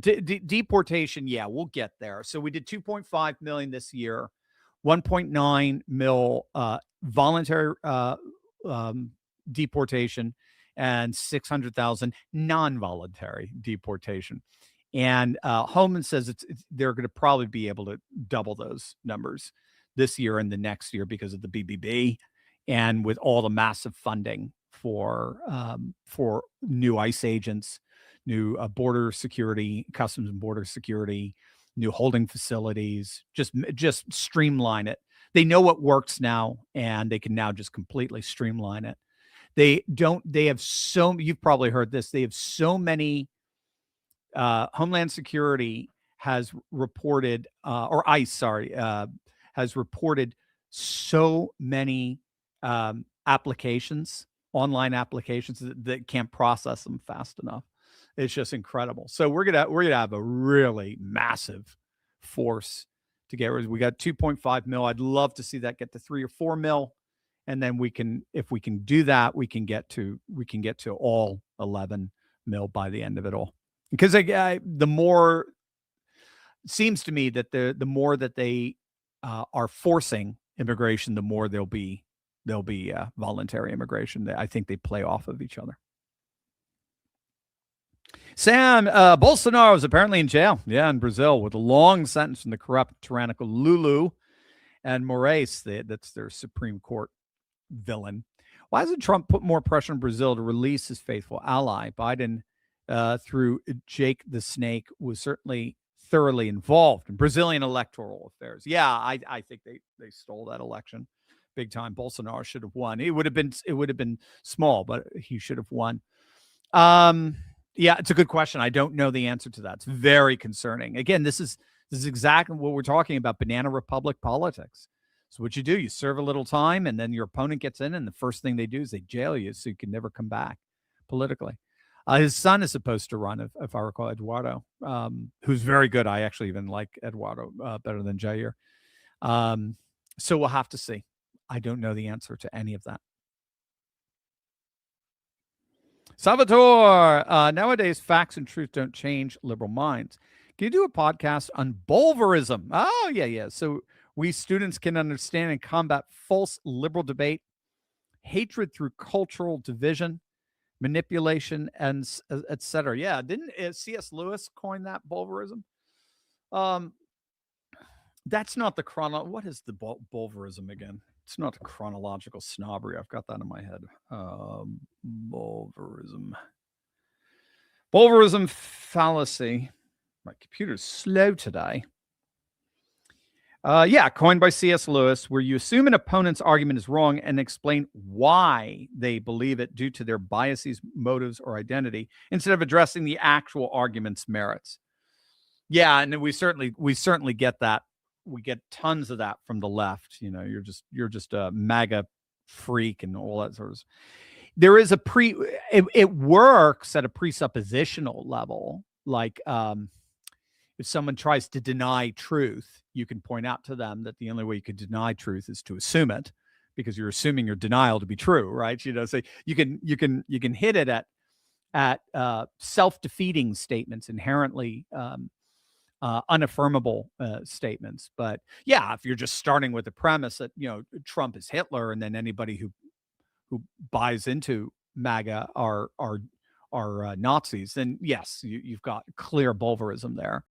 deportation. Yeah, we'll get there. So we did 2.5 million this year, 1.9 mil voluntary deportation, and 600,000 non-voluntary deportation. And Homan says they're going to probably be able to double those numbers this year and the next year because of the BBB, and with all the massive funding for new ICE agents, new border security, customs and border security, new holding facilities, just streamline it. They know what works now, and they can now just completely streamline it. You've probably heard this. They have so many, Homeland Security has reported, or ICE, sorry, has reported so many applications, online applications that can't process them fast enough. It's just incredible. So we're gonna have a really massive force to get rid of. We got 2.5 mil. I'd love to see that get to 3 or 4 mil, and then if we can do that, we can get to all 11 mil by the end of it all. Because the more, seems to me that the more that they are forcing immigration, the more there'll be voluntary immigration. I think they play off of each other. Sam, Bolsonaro is apparently in jail, in Brazil, with a long sentence from the corrupt, tyrannical Lulu and Moraes. That's their Supreme Court villain. Why hasn't Trump put more pressure on Brazil to release his faithful ally? Biden, through Jake the Snake, was certainly thoroughly involved in Brazilian electoral affairs. Yeah, I think they stole that election big time. Bolsonaro should have won. It would have been small, but he should have won. Yeah, it's a good question. I don't know the answer to that. It's very concerning. Again, this is exactly what we're talking about, banana republic politics. So what you do, you serve a little time, and then your opponent gets in, and the first thing they do is they jail you so you can never come back politically. His son is supposed to run, if I recall, Eduardo, who's very good. I actually even like Eduardo better than Jair. So we'll have to see. I don't know the answer to any of that. Salvatore, nowadays facts and truth don't change liberal minds. Can you do a podcast on Bulverism? Oh, yeah. So we students can understand and combat false liberal debate, hatred through cultural division, manipulation, and etc. Yeah, didn't C.S. Lewis coin that, Bulverism? That's not the what is the Bulverism again? It's not chronological snobbery. I've got that in my head. Bulverism fallacy. My computer's slow today. Coined by C.S. Lewis, where you assume an opponent's argument is wrong and explain why they believe it due to their biases, motives, or identity, instead of addressing the actual argument's merits. Yeah, and we certainly get that. We get tons of that from the left. You know, you're just a MAGA freak and all that sort of. There is it works at a presuppositional level. Like if someone tries to deny truth, you can point out to them that the only way you could deny truth is to assume it, because you're assuming your denial to be true, right? You know, so you can hit it at self-defeating statements, inherently unaffirmable statements. But yeah, if you're just starting with the premise that, you know, Trump is Hitler, and then anybody who buys into MAGA are Nazis, then yes, you've got clear Bulverism there.